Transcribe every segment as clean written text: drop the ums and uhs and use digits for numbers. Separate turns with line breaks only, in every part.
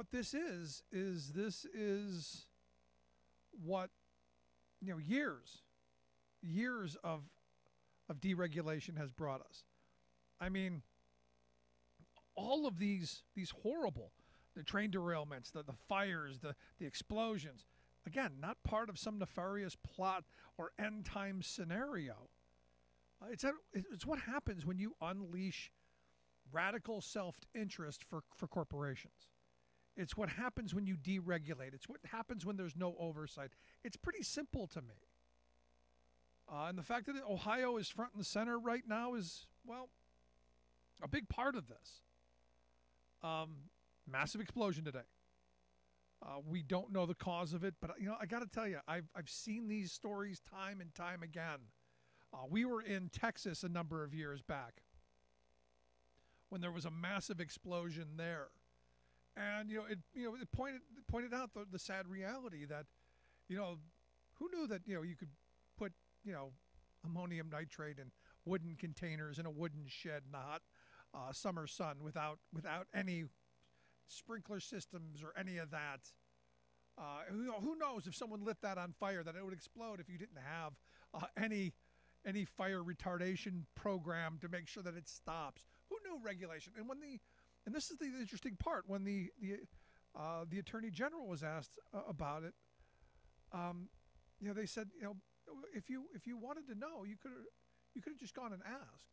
what this is what, years of deregulation has brought us. I mean, all of these horrible, the train derailments, the fires, the explosions, again, not part of some nefarious plot or end time scenario. It's what happens when you unleash radical self interest for corporations. It's what happens when you deregulate. It's what happens when there's no oversight. It's pretty simple to me. And the fact that Ohio is front and center right now is, well, a big part of this. Massive explosion today. We don't know the cause of it, but I got to tell you, I've seen these stories time and time again. We were in Texas a number of years back when there was a massive explosion there, and it pointed out the sad reality that who knew that you could put ammonium nitrate in wooden containers in a wooden shed in the hot summer sun without any sprinkler systems or any of that. Who knows if someone lit that on fire that it would explode if you didn't have any fire retardation program to make sure that it stops. Who knew regulation? And this is the interesting part, when the attorney general was asked about it, they said, if you wanted to know, you could have just gone and asked.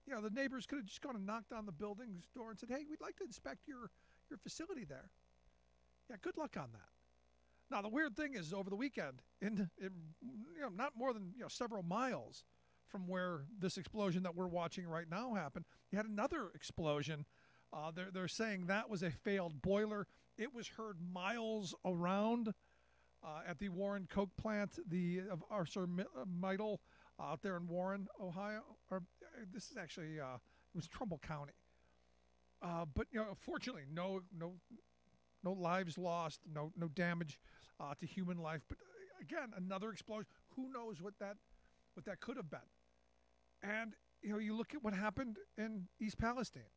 The neighbors could have just gone and knocked on the building's door and said, "Hey, we'd like to inspect your facility there." Yeah, good luck on that. Now, the weird thing is, over the weekend, in not more than several miles from where this explosion that we're watching right now happened, you had another explosion. They're saying that was a failed boiler. It was heard miles around at the Warren Coke plant, of ArcelorMittal out there in Warren, Ohio. Or this is actually it was Trumbull County. But fortunately, no lives lost, no damage to human life. But again, another explosion. Who knows what that could have been? And you look at what happened in East Palestine.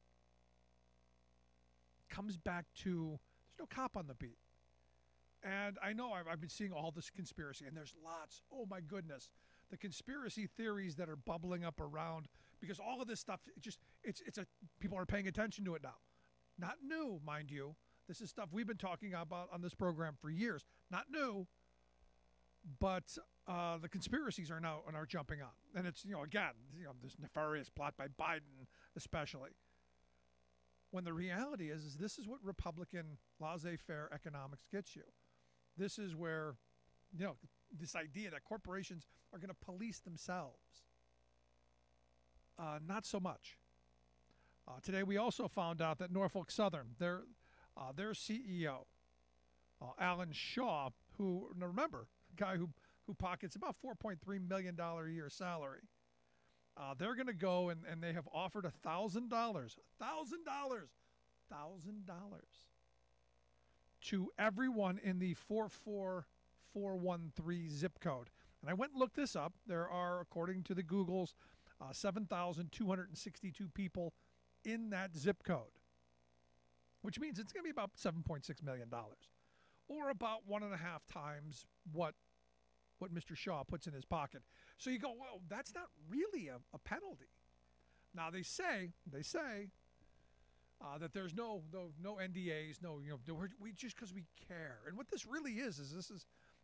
Comes back to there's no cop on the beat. And I know I've been seeing all this conspiracy, and there's lots. Oh my goodness, the conspiracy theories that are bubbling up around, because all of this stuff, people are paying attention to it now. Not new, mind you. This is stuff we've been talking about on this program for years. Not new, but the conspiracies are now jumping on, and it's again this nefarious plot by Biden, especially. When the reality is this is what Republican laissez-faire economics gets you. This is where, this idea that corporations are going to police themselves. Not so much. Today we also found out that Norfolk Southern, their CEO, Alan Shaw, who, remember, a guy who pockets about $4.3 million a year salary, they're going to go and they have offered $1,000 to everyone in the 44413 zip code. And I went and looked this up. There are, according to the Googles, 7,262 people in that zip code, which means it's going to be about $7.6 million, or about 1.5 times what Mr. Shaw puts in his pocket. So you go, well, that's not really a penalty. Now they say that there's no NDAs, we just because we care. And what this really is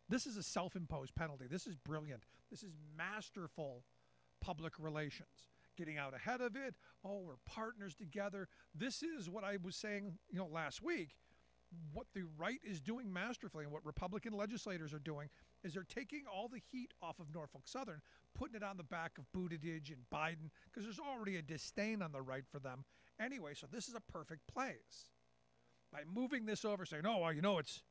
this is a self-imposed penalty. This is brilliant. This is masterful public relations. Getting out ahead of it. Oh, we're partners together. This is what I was saying, last week. What the right is doing masterfully, and what Republican legislators are doing, is they're taking all the heat off of Norfolk Southern, putting it on the back of Buttigieg and Biden, because there's already a disdain on the right for them anyway. So this is a perfect place. By moving this over, saying, "Oh, well, it's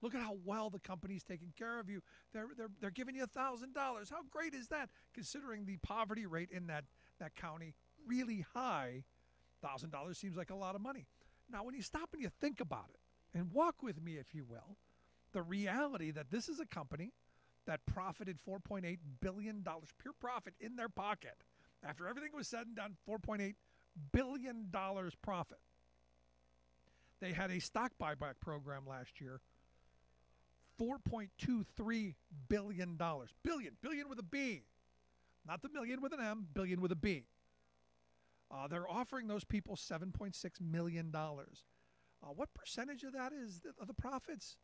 look at how well the company's taking care of you. They're giving you $1,000. How great is that? Considering the poverty rate in that county really high, $1,000 seems like a lot of money." Now, when you stop and you think about it, and walk with me, if you will, the reality that this is a company that profited $4.8 billion, pure profit in their pocket. After everything was said and done, $4.8 billion profit. They had a stock buyback program last year, $4.23 billion. Billion with a B. Not the million with an M, billion with a B. They're offering those people $7.6 million. What percentage of that is of the profits?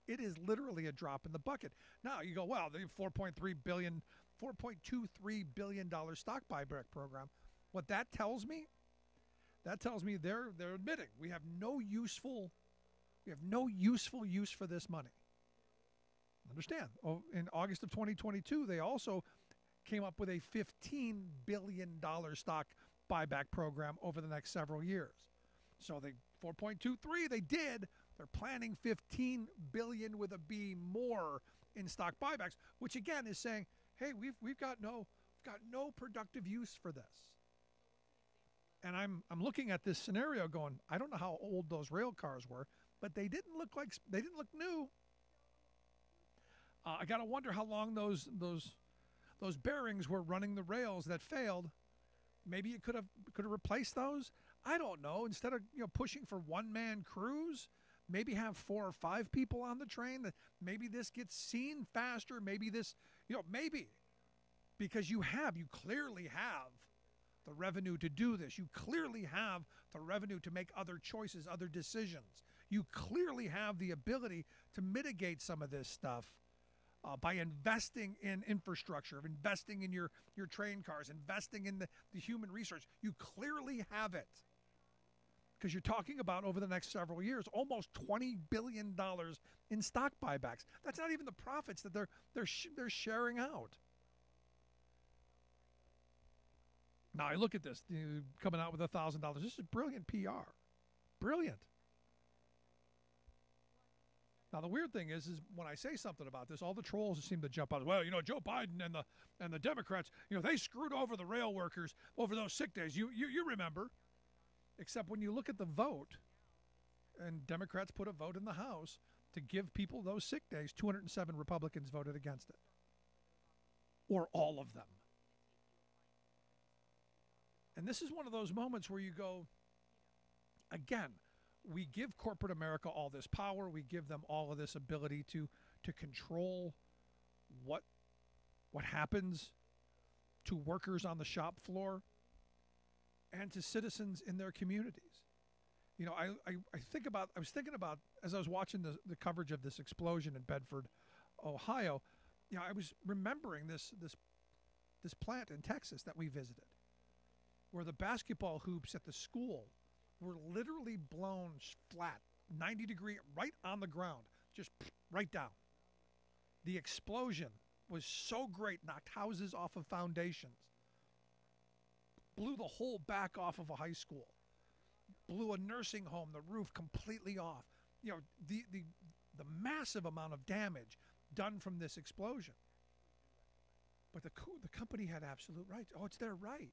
It is literally a drop in the bucket. Now you go, well, the $4.23 billion stock buyback program. What that tells me they're admitting we have no useful use for this money. Understand? In August of 2022, they also came up with a $15 billion stock buyback program over the next several years. So they 4.23 they did. They're planning 15 billion with a B more in stock buybacks, which again is saying, hey, we've got no productive use for this. And I'm looking at this scenario going, I don't know how old those rail cars were, but they didn't look new. I gotta wonder how long those bearings were running the rails that failed. Maybe you could have replaced those. I don't know. Instead of pushing for one-man crews, maybe have 4 or 5 people on the train. That maybe this gets seen faster. Maybe this maybe because you clearly have the revenue to do this. You clearly have the revenue to make other choices, other decisions. You clearly have the ability to mitigate some of this stuff. By investing in infrastructure, investing in your train cars, investing in the human resource. You clearly have it. Because you're talking about over the next several years, almost $20 billion in stock buybacks. That's not even the profits that they're sharing out. Now I look at this, coming out with $1,000. This is brilliant PR. Brilliant. Now the weird thing is when I say something about this, all the trolls seem to jump out. Well, Joe Biden and the Democrats, they screwed over the rail workers over those sick days. You remember? Except when you look at the vote, and Democrats put a vote in the House to give people those sick days, 207 Republicans voted against it, or all of them. And this is one of those moments where you go, again. We give corporate America all this power. We give them all of this ability to control what happens to workers on the shop floor and to citizens in their communities. I was thinking about as I was watching the coverage of this explosion in Bedford, Ohio. I was remembering this plant in Texas that we visited, where the basketball hoops at the school were literally blown flat, 90 degree, right on the ground, just right down. The explosion was so great, knocked houses off of foundations, blew the whole back off of a high school, blew a nursing home, the roof completely off. The massive amount of damage done from this explosion. But the company had absolute rights. Oh, it's their right.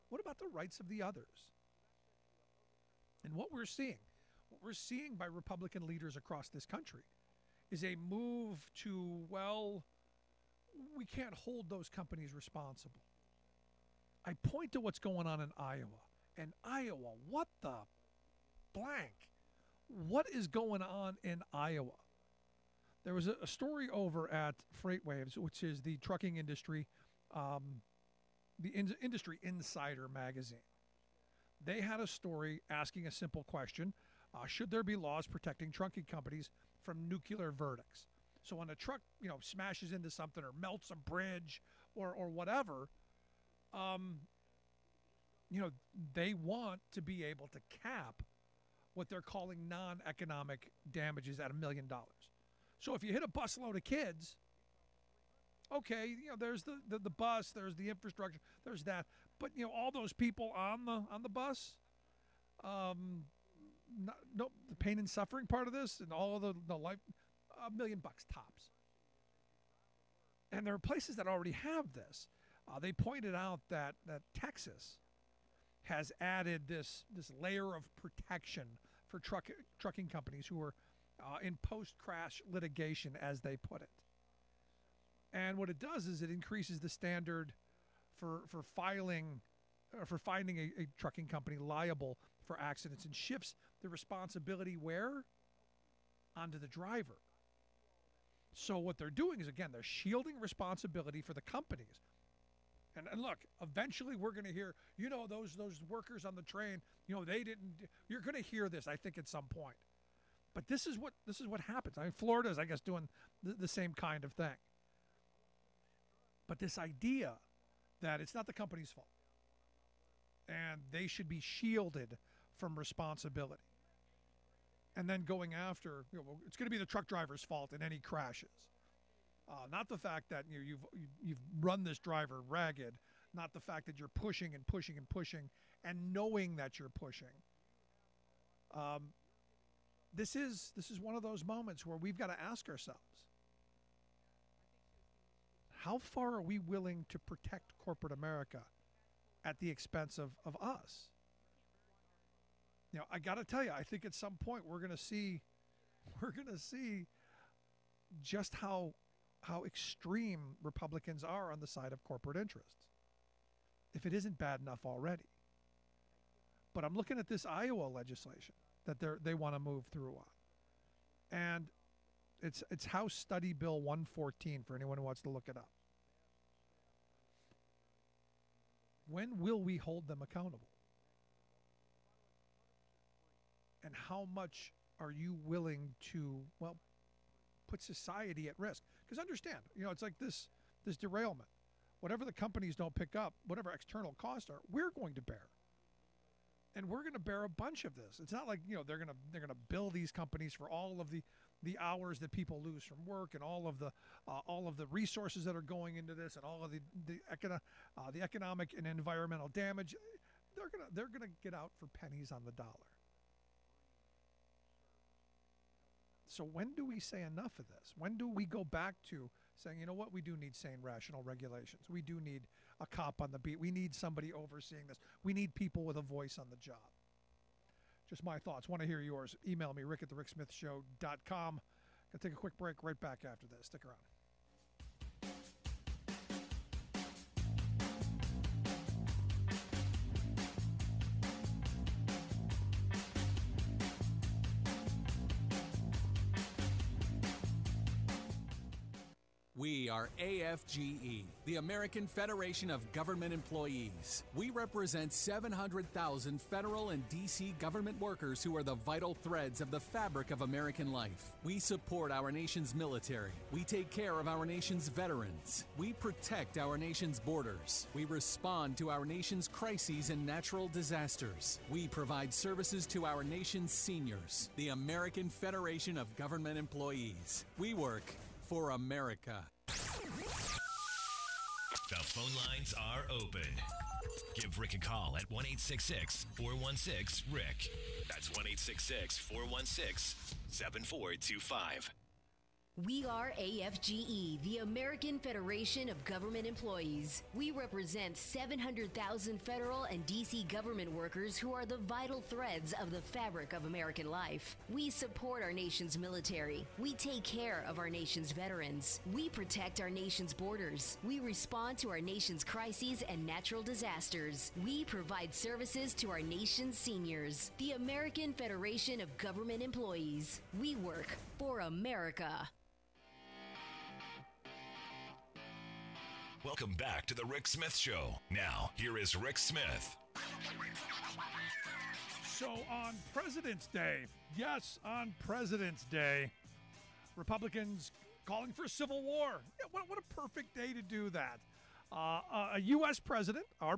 What about the rights of the others? And what we're seeing by Republican leaders across this country is a move to, we can't hold those companies responsible. I point to what's going on in Iowa. And Iowa, what the blank? What is going on in Iowa? There was a story over at FreightWaves, which is the trucking industry, Industry Insider magazine. They had a story asking a simple question. Should there be laws protecting trucking companies from nuclear verdicts? So when a truck, smashes into something or melts a bridge or whatever, they want to be able to cap what they're calling non-economic damages at $1 million. So if you hit a busload of kids, okay, there's the bus, there's the infrastructure, there's that. But all those people on the bus, the pain and suffering part of this, and all of the life, $1 million tops. And there are places that already have this. They pointed out that Texas has added this layer of protection for trucking companies who are in post-crash litigation, as they put it. And what it does is it increases the standard for finding a trucking company liable for accidents and shifts the responsibility where? Onto the driver. So what they're doing is, again, they're shielding responsibility for the companies. And look, eventually we're going to hear, those workers on the train, they didn't. You're going to hear this, I think, at some point. But this is what happens. I mean, Florida is, I guess, doing the same kind of thing. But this idea that it's not the company's fault and they should be shielded from responsibility, and then going after, it's going to be the truck driver's fault in any crashes. Not the fact that you've run this driver ragged, not the fact that you're pushing and pushing and pushing and knowing that you're pushing. This is one of those moments where we've got to ask ourselves, how far are we willing to protect corporate America at the expense of us? I got to tell you, I think at some point we're going to see just how extreme Republicans are on the side of corporate interests, if it isn't bad enough already. But I'm looking at this Iowa legislation that they want to move through on, and it's House Study Bill 114 for anyone who wants to look it up. When will we hold them accountable? And how much are you willing to, put society at risk? Because understand, it's like this derailment. Whatever the companies don't pick up, whatever external costs are, we're going to bear. And we're going to bear a bunch of this. It's not like, they're going to bill these companies for all of the hours that people lose from work and all of the resources that are going into this and all of the economic and environmental damage. They're going to get out for pennies on the dollar. So when do we say enough of this? When do we go back to saying, we do need sane, rational regulations. We do need a cop on the beat. We need somebody overseeing this. We need people with a voice on the job. Just my thoughts. Want to hear yours. Email me, rick@thericksmithshow.com. Going to take a quick break right back after this. Stick around.
We are AFGE, the American Federation of Government Employees. We represent 700,000 federal and D.C. government workers who are the vital threads of the fabric of American life. We support our nation's military. We take care of our nation's veterans. We protect our nation's borders. We respond to our nation's crises and natural disasters. We provide services to our nation's seniors. The American Federation of Government Employees. We work for America.
The phone lines are open. Give Rick a call at 1-866-416-RICK. That's 1-866-416-7425.
We are AFGE, the American Federation of Government Employees. We represent 700,000 federal and D.C. government workers who are the vital threads of the fabric of American life. We support our nation's military. We take care of our nation's veterans. We protect our nation's borders. We respond to our nation's crises and natural disasters. We provide services to our nation's seniors. The American Federation of Government Employees. We work for America.
Welcome back to the Rick Smith Show. Now, here is Rick Smith.
So on President's Day, yes, on President's Day, Republicans calling for civil war. Yeah, what a perfect day to do that. A U.S. president, our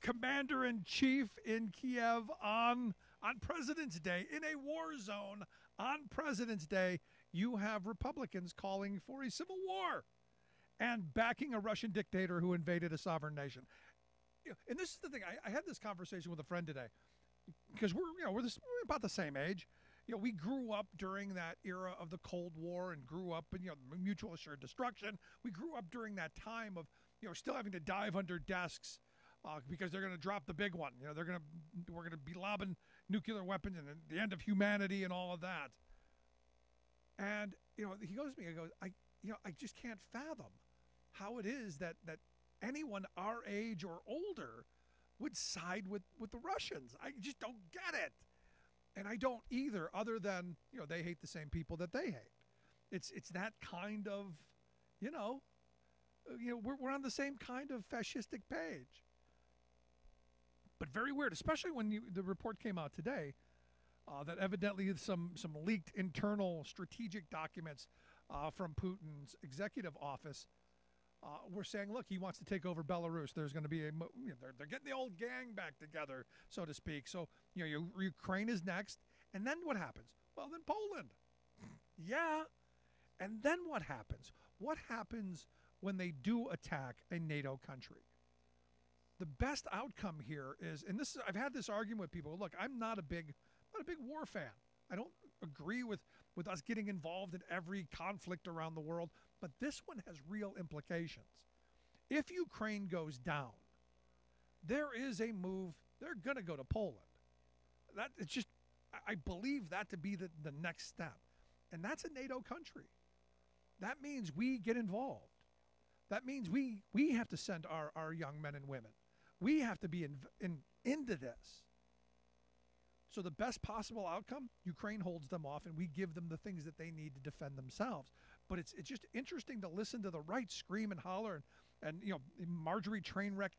commander-in-chief in Kiev on President's Day, in a war zone on President's Day, you have Republicans calling for a civil war and backing a Russian dictator who invaded a sovereign nation. And this is the thing. I had this conversation with a friend today because we're about the same age. We grew up during that era of the Cold War and grew up in mutual assured destruction. We grew up during that time of still having to dive under desks because they're going to drop the big one. We're going to be lobbing nuclear weapons and the end of humanity and all of that. And he goes to me. I just can't fathom how it is that anyone our age or older would side with the Russians. I just don't get it. And I don't either, other than, they hate the same people that they hate. It's that kind of, we're on the same kind of fascistic page. But very weird, especially when the report came out today that evidently some leaked internal strategic documents from Putin's executive office were saying, look, he wants to take over Belarus. There's going to be they're getting the old gang back together, so to speak. So Ukraine is next, and then what happens? Well, then Poland. Yeah, and then what happens? What happens when they do attack a NATO country? The best outcome here is, and I've had this argument with people. Look, I'm not a big war fan. I don't agree with us getting involved in every conflict around the world, but this one has real implications. If Ukraine goes down, there is a move. They're going to go to Poland. I believe that to be the next step, and that's a NATO country. That means we get involved. That means we have to send our young men and women. We have to be into this. So the best possible outcome, Ukraine holds them off, and we give them the things that they need to defend themselves. But it's just interesting to listen to the right scream and holler, and Marjorie Trainwreck,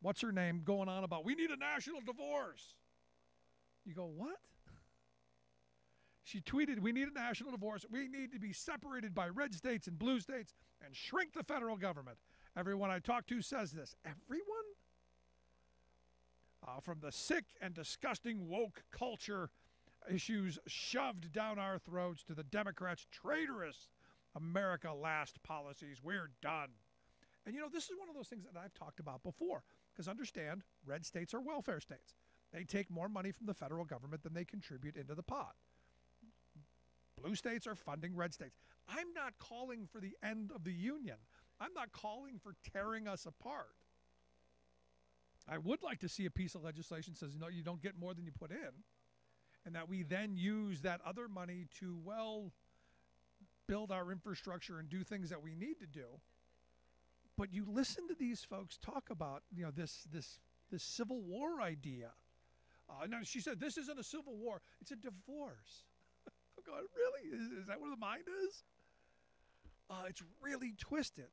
what's her name, going on about we need a national divorce. You go, what? She tweeted, we need a national divorce. We need to be separated by red states and blue states and shrink the federal government. Everyone I talk to says this. Everyone? From the sick and disgusting woke culture issues shoved down our throats to the Democrats' traitorous America Last policies. We're done. And, this is one of those things that I've talked about before. Because understand, red states are welfare states. They take more money from the federal government than they contribute into the pot. Blue states are funding red states. I'm not calling for the end of the union. I'm not calling for tearing us apart. I would like to see a piece of legislation that says, you don't get more than you put in, and that we then use that other money to, build our infrastructure and do things that we need to do. But you listen to these folks talk about, this civil war idea. Now, she said, this isn't a civil war. It's a divorce. I'm going, really? Is that what the mind is? It's really twisted.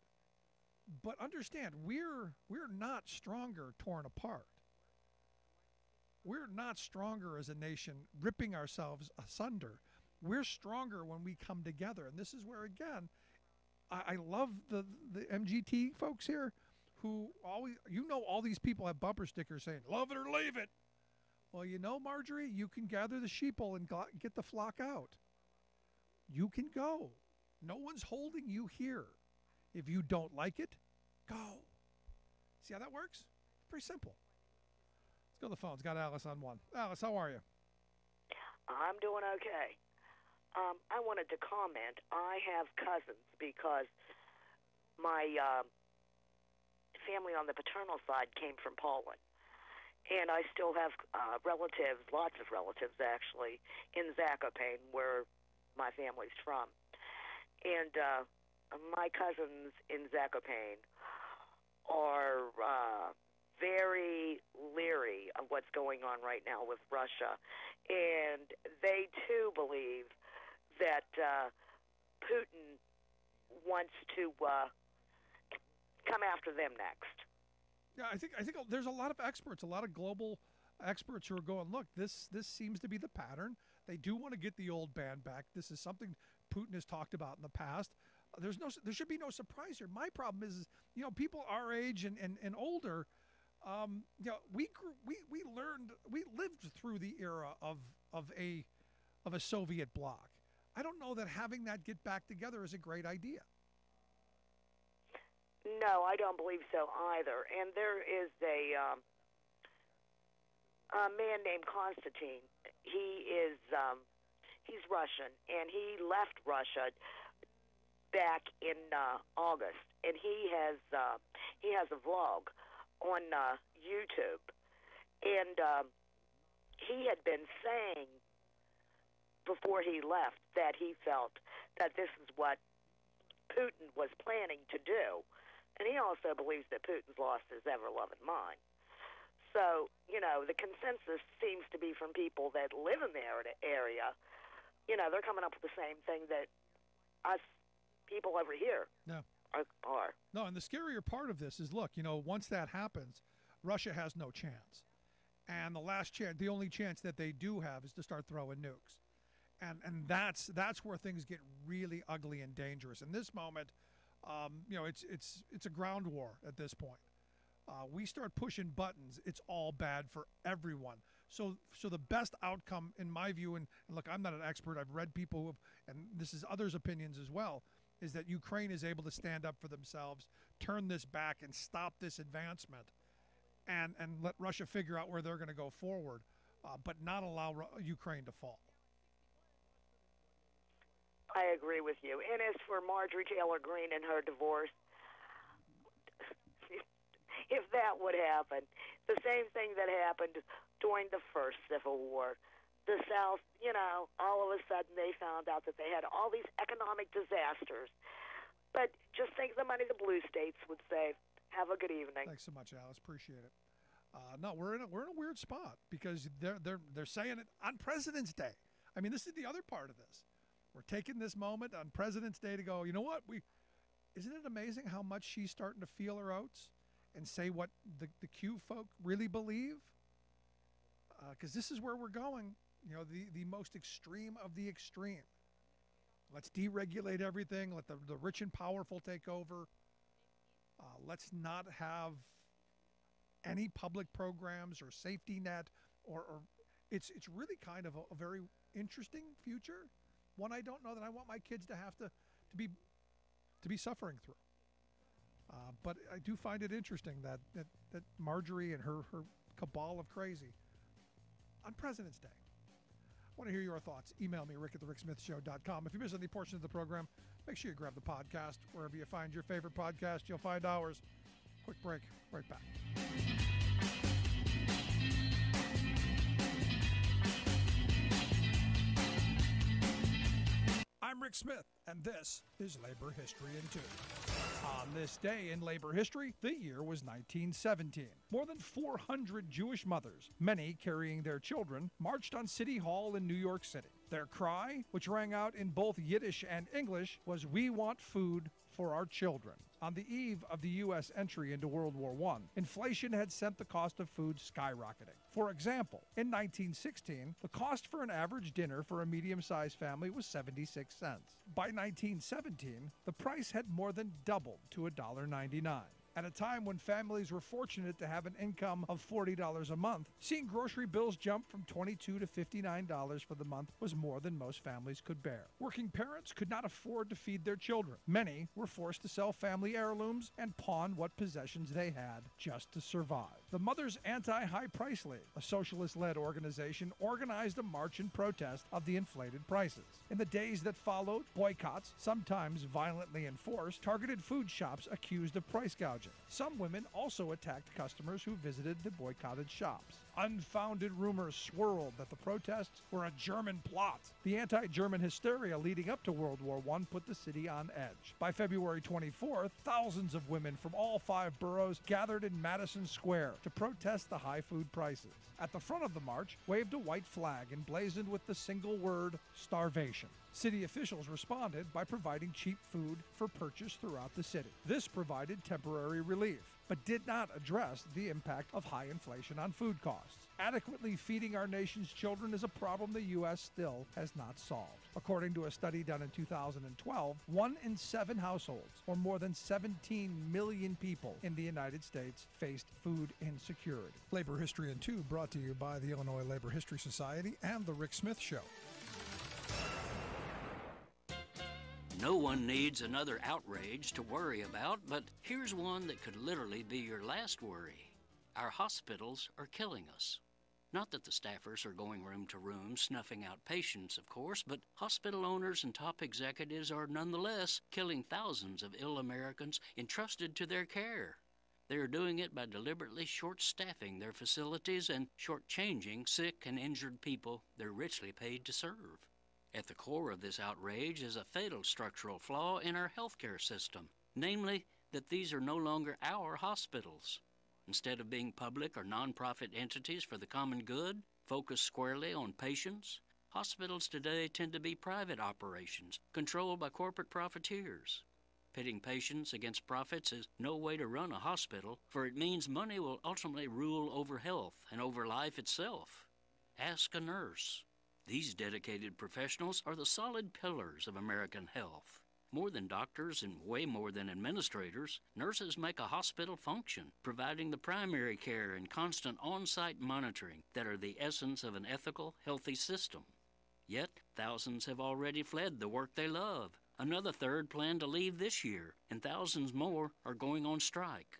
But understand, we're not stronger torn apart. We're not stronger as a nation ripping ourselves asunder. We're stronger when we come together. And this is where, again, I love the MGT folks here who always, all these people have bumper stickers saying, love it or leave it. Well, Marjorie, you can gather the sheeple and get the flock out. You can go. No one's holding you here. If you don't like it, go. See how that works? Pretty simple. Let's go to the phones. Got Alice on one. Alice, how are you?
I'm doing okay. I wanted to comment. I have cousins because my family on the paternal side came from Poland. And I still have relatives, lots of relatives actually, in Zakopane, where my family's from. And my cousins in Zakopane are very leery of what's going on right now with Russia. And they, too, believe that Putin wants to come after them next.
Yeah, I think there's a lot of experts, a lot of global experts who are going, look, this seems to be the pattern. They do want to get the old band back. This is something Putin has talked about in the past. There should be no surprise here. My problem is people our age and older, we lived through the era of a Soviet bloc. I don't know that having that get back together is a great idea.
No, I don't believe so either. And there is a man named Konstantin. He's Russian, and he left Russia back in August, and he has a vlog on YouTube, and he had been saying before he left that he felt that this is what Putin was planning to do. And he also believes that Putin's lost his ever-loving mind. So, the consensus seems to be from people that live in the area. They're coming up with the same thing that us people over here
Yeah.
are.
No, and the scarier part of this is, look, once that happens, Russia has no chance. And the only chance that they do have is to start throwing nukes. And that's where things get really ugly and dangerous. In this moment, it's a ground war at this point. We start pushing buttons, it's all bad for everyone. So the best outcome, in my view, and look, I'm not an expert. I've read people who have, and this is others' opinions as well, is that Ukraine is able to stand up for themselves, turn this back, and stop this advancement, and let Russia figure out where they're going to go forward, but not allow Ukraine to fall.
I agree with you. And as for Marjorie Taylor Greene and her divorce, if that would happen, the same thing that happened during the first Civil War, the South, all of a sudden they found out that they had all these economic disasters. But just think the money the blue states would save. Have a good evening.
Thanks so much, Alice. Appreciate it. No, we're in a weird spot because they're saying it on President's Day. I mean, this is the other part of this. We're taking this moment on President's Day to go, you know what? Isn't it amazing how much she's starting to feel her oats and say what the Q folk really believe? Because this is where we're going. The most extreme of the extreme. Let's deregulate everything. Let the rich and powerful take over. Let's not have any public programs or safety net, or it's really kind of a very interesting future. One I don't know that I want my kids to have to be suffering through. But I do find it interesting that Marjorie and her cabal of crazy on President's Day. I want to hear your thoughts. Email me, rick@thericksmithshow.com. If you miss any portion of the program, make sure you grab the podcast. Wherever you find your favorite podcast, you'll find ours. Quick break, right back. I'm Rick Smith, and this is Labor History in 2. On this day in labor history, the year was 1917. More than 400 Jewish mothers, many carrying their children, marched on City Hall in New York City. Their cry, which rang out in both Yiddish and English, was, "We want food for our children." On the eve of the U.S. entry into World War I, inflation had sent the cost of food skyrocketing. For example, in 1916, the cost for an average dinner for a medium-sized family was 76 cents. By 1917, the price had more than doubled to $1.99. At a time when families were fortunate to have an income of $40 a month, seeing grocery bills jump from $22 to $59 for the month was more than most families could bear. Working parents could not afford to feed their children. Many were forced to sell family heirlooms and pawn what possessions they had just to survive. The Mothers Anti-High Price League, a socialist-led organization, organized a march in protest of the inflated prices. In the days that followed, boycotts, sometimes violently enforced, targeted food shops accused of price gouging. Some women also attacked customers who visited the boycotted shops. Unfounded rumors swirled that the protests were a German plot. The anti-German hysteria leading up to World War I put the city on edge. By February 24th, thousands of women from all 5 boroughs gathered in Madison Square to protest the high food prices. At the front of the march waved a white flag emblazoned with the single word, starvation. City officials responded by providing cheap food for purchase throughout the city. This provided temporary relief, but did not address the impact of high inflation on food costs. Adequately feeding our nation's children is a problem the U.S. still has not solved. According to a study done in 2012, 1 in 7 households, or more than 17 million people in the United States, faced food insecurity. Labor History in 2 brought to you by the Illinois Labor History Society and The Rick Smith Show.
No one needs another outrage to worry about, but here's one that could literally be your last worry. Our hospitals are killing us. Not that the staffers are going room to room snuffing out patients, of course, but hospital owners and top executives are nonetheless killing thousands of ill Americans entrusted to their care. They are doing it by deliberately short-staffing their facilities and short-changing sick and injured people they're richly paid to serve. At the core of this outrage is a fatal structural flaw in our healthcare system, namely that these are no longer our hospitals. Instead of being public or nonprofit entities for the common good, focused squarely on patients, hospitals today tend to be private operations controlled by corporate profiteers. Pitting patients against profits is no way to run a hospital, for it means money will ultimately rule over health and over life itself. Ask a nurse. These dedicated professionals are the solid pillars of American health. More than doctors and way more than administrators, nurses make a hospital function, providing the primary care and constant on-site monitoring that are the essence of an ethical, healthy system. Yet, thousands have already fled the work they love. Another third plan to leave this year, and thousands more are going on strike.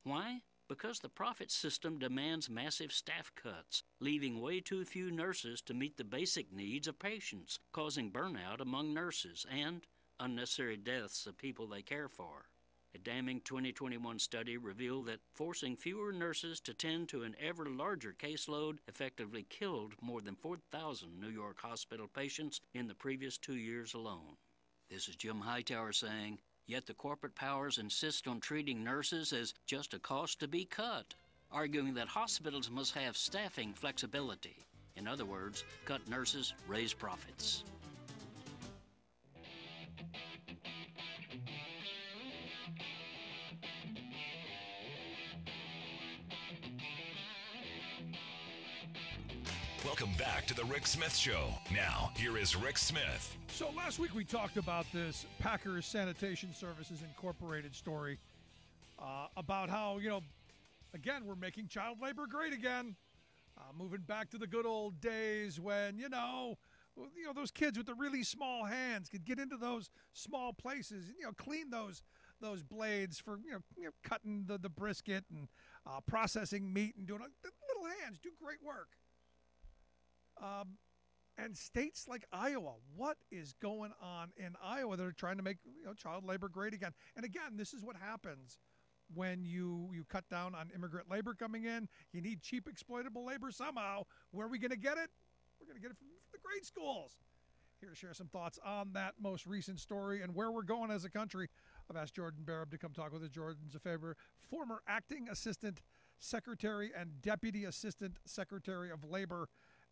Why? Because the profit system demands massive staff cuts, leaving way too few nurses to meet the basic needs of patients, causing burnout among nurses and unnecessary deaths of people they care for. A damning 2021 study revealed that forcing fewer nurses to tend to an ever larger caseload effectively killed more than 4,000 New York hospital patients in the previous 2 years alone. This is Jim Hightower saying, yet the corporate powers insist on treating nurses as just a cost to be cut, arguing that hospitals must have staffing flexibility. In other words, cut nurses, raise profits.
Welcome back to the Rick Smith Show. Now, here is Rick Smith.
So last week we talked about this Packers Sanitation Services Incorporated story about how, again, we're making child labor great again. Moving back to the good old days when, those kids with the really small hands could get into those small places, clean those blades for, cutting the brisket and processing meat and doing little hands do great work. And states like Iowa, what is going on in Iowa that are trying to make child labor great again? And again, this is what happens when you cut down on immigrant labor coming in. You need cheap exploitable labor somehow. Where are we going to get it? We're going to get it from the grade schools. Here to share some thoughts on that most recent story and where we're going as a country, I've asked Jordan Barab to come talk with us. Jordan's a favor, former acting assistant secretary and deputy assistant secretary of labor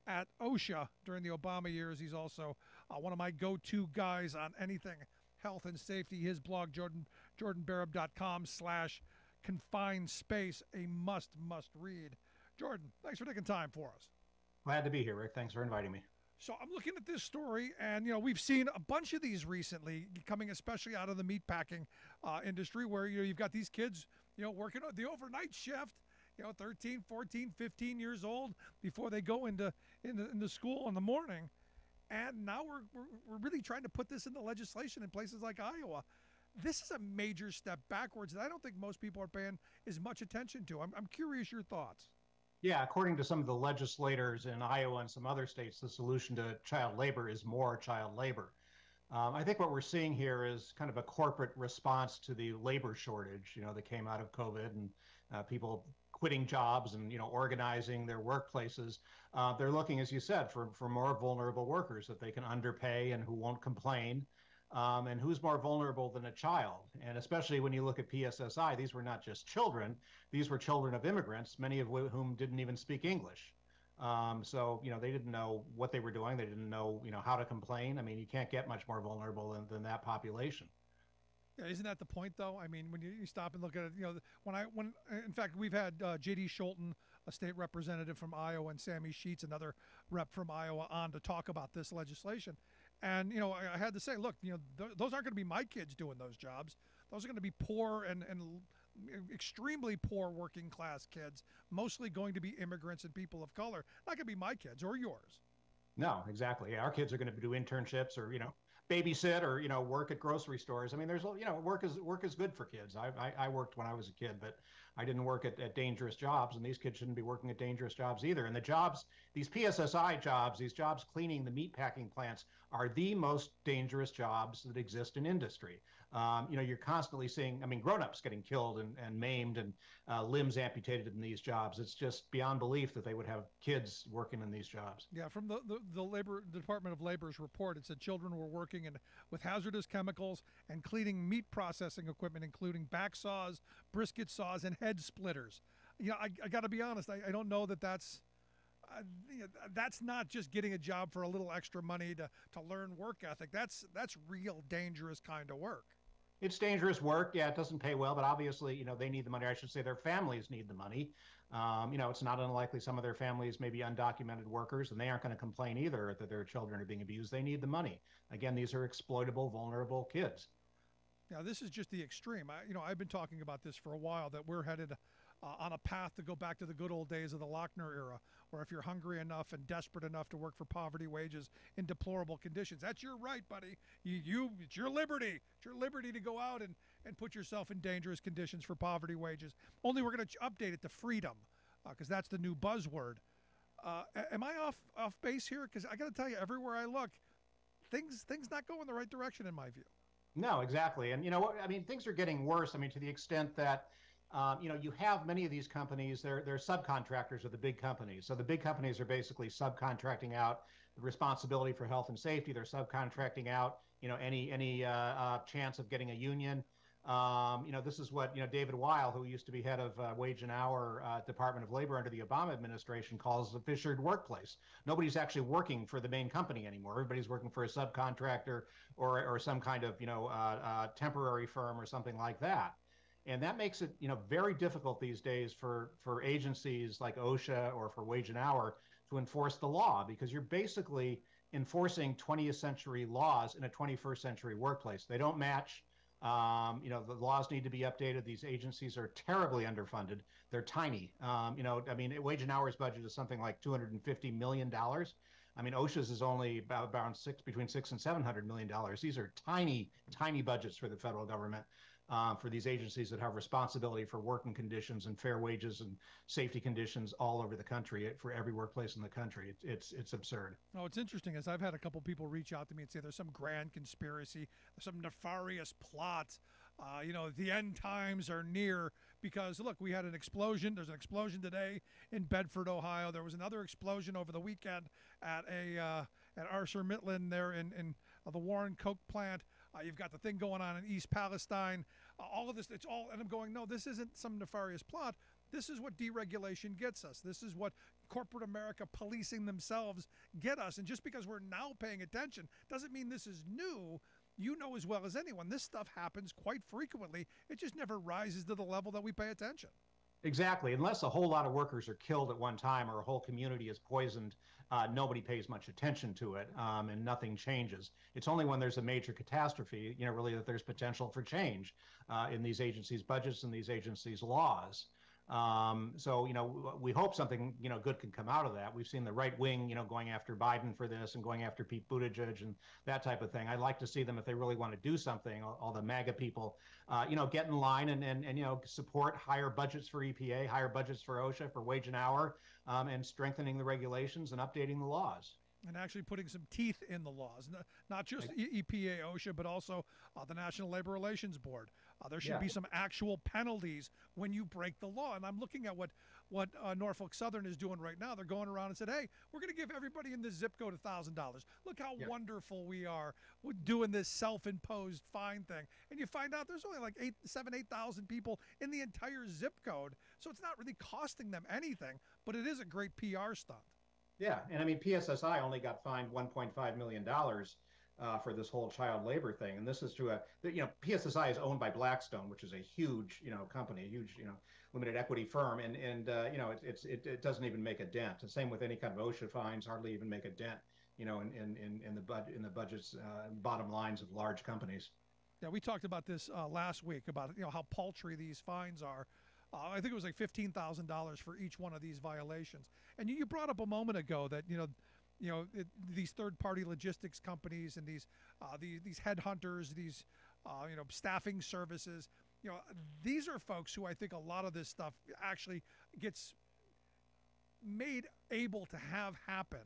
at OSHA during the Obama years. He's also one of my go-to guys on anything health and safety. His blog, jordanbarab.com/confined space, a must read. Jordan, thanks for taking time for us.
Glad to be here, Rick. Thanks for inviting me.
So I'm looking at this story, and we've seen a bunch of these recently, coming especially out of the meatpacking industry, where you've got these kids, working the overnight shift. 13, 14, 15 years old before they go into school in the morning. And now we're really trying to put this into legislation in places like Iowa. This is a major step backwards that I don't think most people are paying as much attention to. I'm curious your thoughts.
Yeah, according to some of the legislators in Iowa and some other states, the solution to child labor is more child labor. I think what we're seeing here is kind of a corporate response to the labor shortage, that came out of COVID and people quitting jobs and organizing their workplaces. They're looking, as you said, for more vulnerable workers that they can underpay and who won't complain. And who's more vulnerable than a child? And especially when you look at PSSI, these were not just children; these were children of immigrants, many of whom didn't even speak English. So they didn't know what they were doing. They didn't know how to complain. I mean, you can't get much more vulnerable than that population.
Yeah, isn't that the point, though? I mean, when you stop and look at it, when in fact, we've had J.D. Scholten, a state representative from Iowa, and Sammy Sheets, another rep from Iowa, on to talk about this legislation. And, I had to say, look, those aren't going to be my kids doing those jobs. Those are going to be poor and extremely poor working class kids, mostly going to be immigrants and people of color. Not going to be my kids or yours.
No, exactly. Yeah, our kids are going to do internships or, babysit or, work at grocery stores. I mean, there's, work is good for kids. I worked when I was a kid, but I didn't work at dangerous jobs, and these kids shouldn't be working at dangerous jobs either. And the jobs, these PSSI jobs, these jobs cleaning the meatpacking plants are the most dangerous jobs that exist in industry. You're constantly seeing, grown-ups getting killed and maimed and limbs amputated in these jobs. It's just beyond belief that they would have kids working in these jobs.
Yeah, from the Department of Labor's report, it said children were working with hazardous chemicals and cleaning meat processing equipment, including back saws, brisket saws, and head splitters. I got to be honest. I don't know that that's not just getting a job for a little extra money to learn work ethic. That's real dangerous kind of work.
It's dangerous work. Yeah, it doesn't pay well, but obviously, they need the money. I should say their families need the money. It's not unlikely some of their families may be undocumented workers, and they aren't going to complain either that their children are being abused. They need the money. Again, these are exploitable, vulnerable kids.
Now, this is just the extreme. I've been talking about this for a while, that we're headed on a path to go back to the good old days of the Lochner era, where if you're hungry enough and desperate enough to work for poverty wages in deplorable conditions, that's your right, buddy. It's your liberty. It's your liberty to go out and put yourself in dangerous conditions for poverty wages. Only we're going to update it to freedom, because that's the new buzzword. Am I off base here? Because I got to tell you, everywhere I look, things not go in the right direction in my view.
No, exactly. And what? I mean, things are getting worse. I mean, to the extent that, you have many of these companies, they're subcontractors of the big companies. So the big companies are basically subcontracting out the responsibility for health and safety. They're subcontracting out, any chance of getting a union. This is what, David Weil, who used to be head of Wage and Hour Department of Labor under the Obama administration, calls the fissured workplace. Nobody's actually working for the main company anymore. Everybody's working for a subcontractor or some kind of, temporary firm or something like that. And that makes it, very difficult these days for agencies like OSHA or for Wage and Hour to enforce the law, because you're basically enforcing 20th century laws in a 21st century workplace. They don't match. The laws need to be updated. These agencies are terribly underfunded. They're tiny. Wage and Hour's budget is something like $250 million. I mean, OSHA's is only between $600 and $700 million. These are tiny, tiny budgets for the federal government. For these agencies that have responsibility for working conditions and fair wages and safety conditions all over the country, for every workplace in the country. It's absurd.
Oh, it's interesting, as I've had a couple people reach out to me and say there's some grand conspiracy, some nefarious plot. The end times are near because, look, we had an explosion. There's an explosion today in Bedford, Ohio. There was another explosion over the weekend at ArcelorMittal there in the Warren Coke plant. You've got the thing going on in East Palestine. All of this, and I'm going, no, this isn't some nefarious plot. This is what deregulation gets us. This is what corporate America policing themselves get us. And just because we're now paying attention doesn't mean this is new. You know as well as anyone, this stuff happens quite frequently. It just never rises to the level that we pay attention.
Exactly. Unless a whole lot of workers are killed at one time or a whole community is poisoned, nobody pays much attention to it, and nothing changes. It's only when there's a major catastrophe, really, that there's potential for change in these agencies' budgets and these agencies' laws. We hope something, good can come out of that. We've seen the right wing, going after Biden for this and going after Pete Buttigieg and that type of thing. I'd like to see them, if they really want to do something, all the MAGA people, get in line and support higher budgets for EPA, higher budgets for OSHA, for Wage and Hour, and strengthening the regulations and updating the laws.
And actually putting some teeth in the laws, not just EPA, OSHA, but also the National Labor Relations Board. There should be some actual penalties when you break the law. And I'm looking at what Norfolk Southern is doing right now. They're going around and said, hey, we're going to give everybody in this zip code $1,000. Look how wonderful we are with doing this self-imposed fine thing. And you find out there's only like 8,000 people in the entire zip code. So it's not really costing them anything, but it is a great PR stunt.
Yeah, and I mean, PSSI only got fined $1.5 million for this whole child labor thing, and this is to PSSI is owned by Blackstone, which is a huge company, a huge limited equity firm, and it doesn't even make a dent. The same with any kind of OSHA fines, hardly even make a dent, in the budgets, bottom lines of large companies.
Yeah, we talked about this last week about how paltry these fines are. I think it was like $15,000 for each one of these violations. And you brought up a moment ago that these third-party logistics companies and these headhunters, these staffing services. These are folks who I think a lot of this stuff actually gets made able to have happen.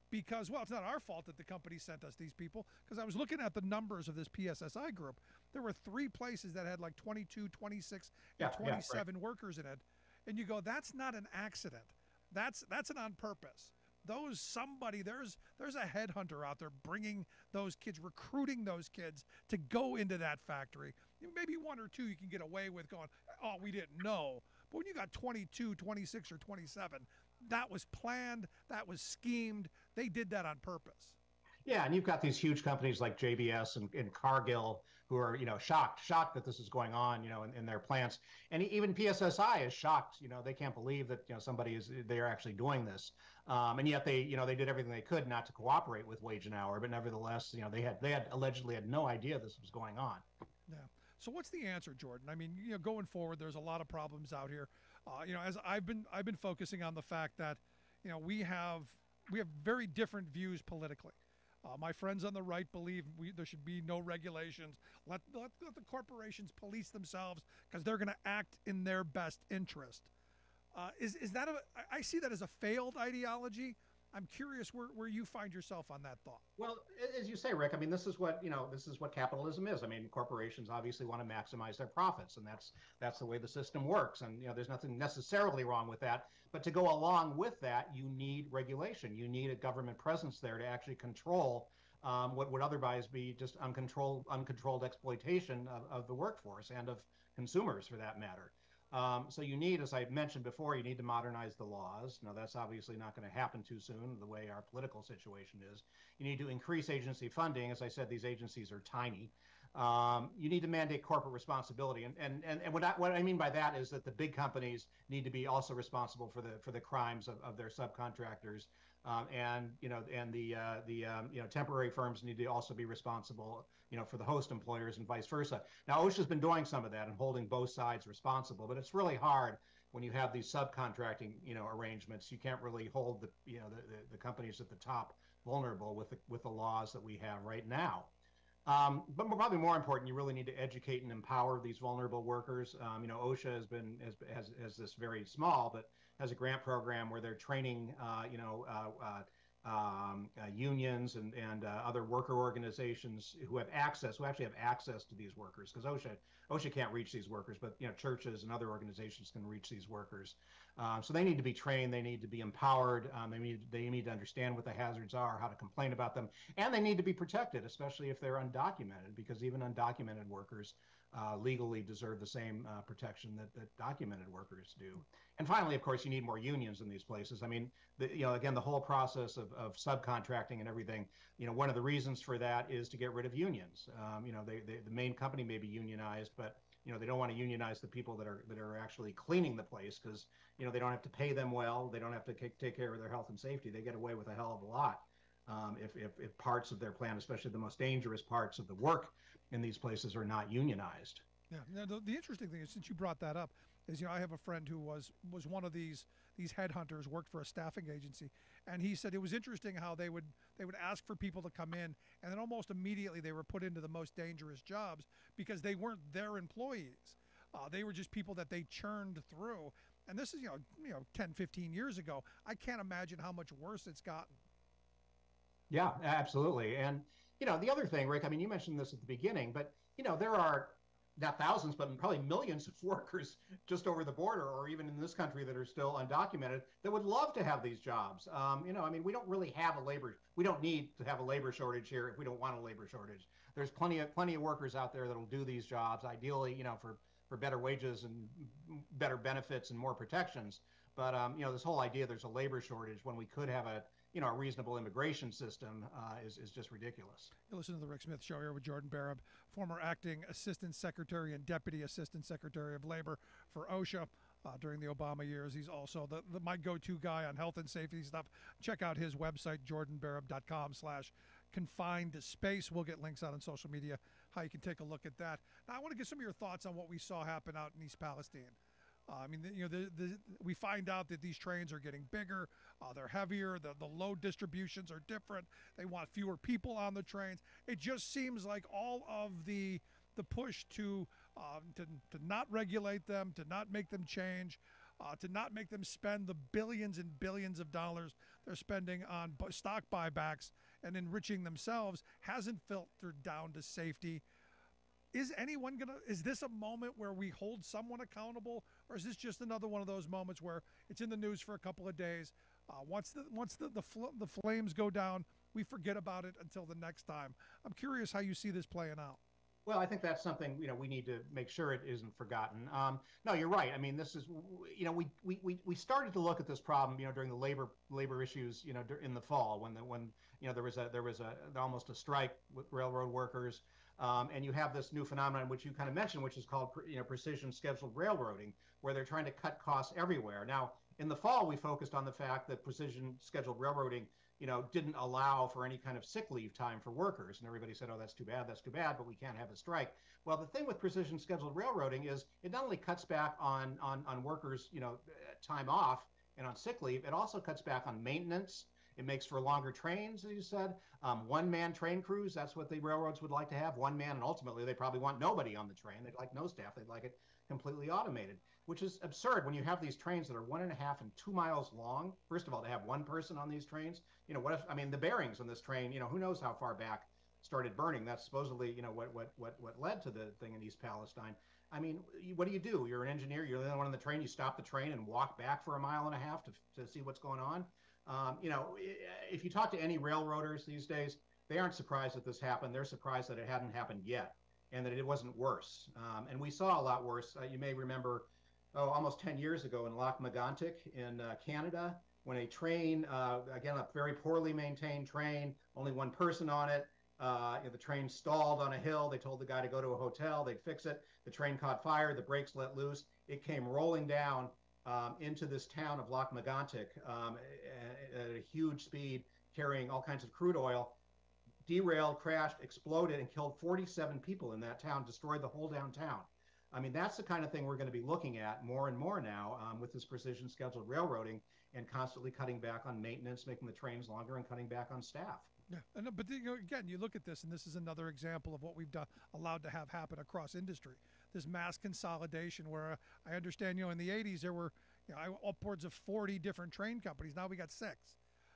Because, well, it's not our fault that the company sent us these people, because I was looking at the numbers of this PSSI group. There were 3 places that had like 22, 26, and 27 workers in it. And you go, that's not an accident. That's an on purpose. There's a headhunter out there bringing those kids, recruiting those kids to go into that factory. Maybe 1 or 2 you can get away with going, oh, we didn't know. But when you got 22, 26, or 27, that was planned, that was schemed. They did that on purpose.
Yeah, and you've got these huge companies like JBS and Cargill who are, shocked that this is going on, in their plants. And even PSSI is shocked. They can't believe that, they are actually doing this. And yet they did everything they could not to cooperate with wage and hour. But nevertheless, they had allegedly had no idea this was going on.
Yeah. So what's the answer, Jordan? I mean, going forward, there's a lot of problems out here. As I've been focusing on the fact that, we have very different views politically. My friends on the right believe there should be no regulations. Let the corporations police themselves because they're going to act in their best interest. Is that I see that as a failed ideology. I'm curious where you find yourself on that thought.
Well, as you say, Rick, I mean, this is what capitalism is. I mean, corporations obviously want to maximize their profits, and that's the way the system works. And there's nothing necessarily wrong with that. But to go along with that, you need regulation. You need a government presence there to actually control what would otherwise be just uncontrolled exploitation of the workforce and of consumers, for that matter. So you need, as I mentioned before, you need to modernize the laws. Now, that's obviously not going to happen too soon, the way our political situation is. You need to increase agency funding. As I said, these agencies are tiny. You need to mandate corporate responsibility, and what I mean by that is that the big companies need to be also responsible for the crimes of their subcontractors, and the temporary firms need to also be responsible, for the host employers and vice versa. Now, OSHA's been doing some of that and holding both sides responsible, but it's really hard when you have these subcontracting, arrangements. You can't really hold the companies at the top vulnerable with the laws that we have right now. But probably more important, you really need to educate and empower these vulnerable workers. OSHA has this very small, but has a grant program where they're training, unions and other worker organizations who actually have access to these workers, because OSHA can't reach these workers, but churches and other organizations can reach these workers. So they need to be trained, they need to be empowered, they need to understand what the hazards are, how to complain about them, and they need to be protected, especially if they're undocumented, because even undocumented workers legally deserve the same protection that documented workers do. And finally, of course, you need more unions in these places. I mean, again, the whole process of subcontracting and everything, one of the reasons for that is to get rid of unions. The main company may be unionized, but they don't want to unionize the people that are actually cleaning the place, because they don't have to pay them well, they don't have to take care of their health and safety. They get away with a hell of a lot if parts of their plant, especially the most dangerous parts of the work in these places, are not unionized.
Yeah. Now, the interesting thing is, since you brought that up, is I have a friend who was one of these headhunters, worked for a staffing agency, and he said it was interesting how they would ask for people to come in, and then almost immediately they were put into the most dangerous jobs because they weren't their employees. They were just people that they churned through. And this is 10, 15 years ago. I can't imagine how much worse it's gotten.
Yeah, absolutely. And the other thing, Rick, I mean, you mentioned this at the beginning, but there are not thousands, but probably millions of workers just over the border, or even in this country, that are still undocumented, that would love to have these jobs. I mean, we don't really have we don't need to have a labor shortage here if we don't want a labor shortage. There's plenty of workers out there that will do these jobs, ideally, for better wages and better benefits and more protections. But this whole idea there's a labor shortage when we could have a reasonable immigration system is just ridiculous.
You listen to the Rick Smith Show here with Jordan Barab, former acting Assistant Secretary and Deputy Assistant Secretary of Labor for OSHA during the Obama years. He's also my go-to guy on health and safety stuff. Check out his website, jordanbarab.com/confined space. We'll get links out on social media how you can take a look at that. Now, I want to get some of your thoughts on what we saw happen out in East Palestine. I mean, we find out that these trains are getting bigger, they're heavier, the load distributions are different, they want fewer people on the trains. It just seems like all of the push to not regulate them, to not make them change, to not make them spend the billions and billions of dollars they're spending on stock buybacks and enriching themselves hasn't filtered down to safety. Is this a moment where we hold someone accountable, or is this just another one of those moments where it's in the news for a couple of days? Once the flames go down, we forget about it until the next time. I'm curious how you see this playing out.
Well, I think that's something we need to make sure it isn't forgotten. No, you're right. I mean, this is we started to look at this problem during the labor issues in the fall when there was almost a strike with railroad workers, and you have this new phenomenon which you kind of mentioned, which is called precision scheduled railroading, where they're trying to cut costs everywhere. Now, in the fall, we focused on the fact that precision scheduled railroading didn't allow for any kind of sick leave time for workers. And everybody said, oh, that's too bad, but we can't have a strike. Well, the thing with precision scheduled railroading is it not only cuts back on workers, time off and on sick leave, it also cuts back on maintenance. It makes for longer trains, as you said. One-man train crews, that's what the railroads would like to have, one man, and ultimately they probably want nobody on the train. They'd like no staff. They'd like it completely automated, which is absurd when you have these trains that are 1.5 and 2 miles long. First of all, to have one person on these trains, what if, I mean, the bearings on this train, who knows how far back started burning. That's supposedly, what led to the thing in East Palestine. I mean, what do? You're an engineer, you're the only one on the train, you stop the train and walk back for 1.5 miles to see what's going on. If you talk to any railroaders these days, they aren't surprised that this happened. They're surprised that it hadn't happened yet and that it wasn't worse. And we saw a lot worse. You may remember, almost 10 years ago in Lac Megantic in Canada, when a train, again, a very poorly maintained train, only one person on it, the train stalled on a hill. They told the guy to go to a hotel. They'd fix it. The train caught fire. The brakes let loose. It came rolling down into this town of Lac Megantic at a huge speed, carrying all kinds of crude oil, derailed, crashed, exploded, and killed 47 people in that town, destroyed the whole downtown. I mean, that's the kind of thing we're going to be looking at more and more now with this precision scheduled railroading and constantly cutting back on maintenance, making the trains longer, and cutting back on staff.
Yeah, but again, you look at this, and this is another example of what we've allowed to have happen across industry. This mass consolidation, where I understand, in the '80s there were upwards of 40 different train companies. Now we got 6.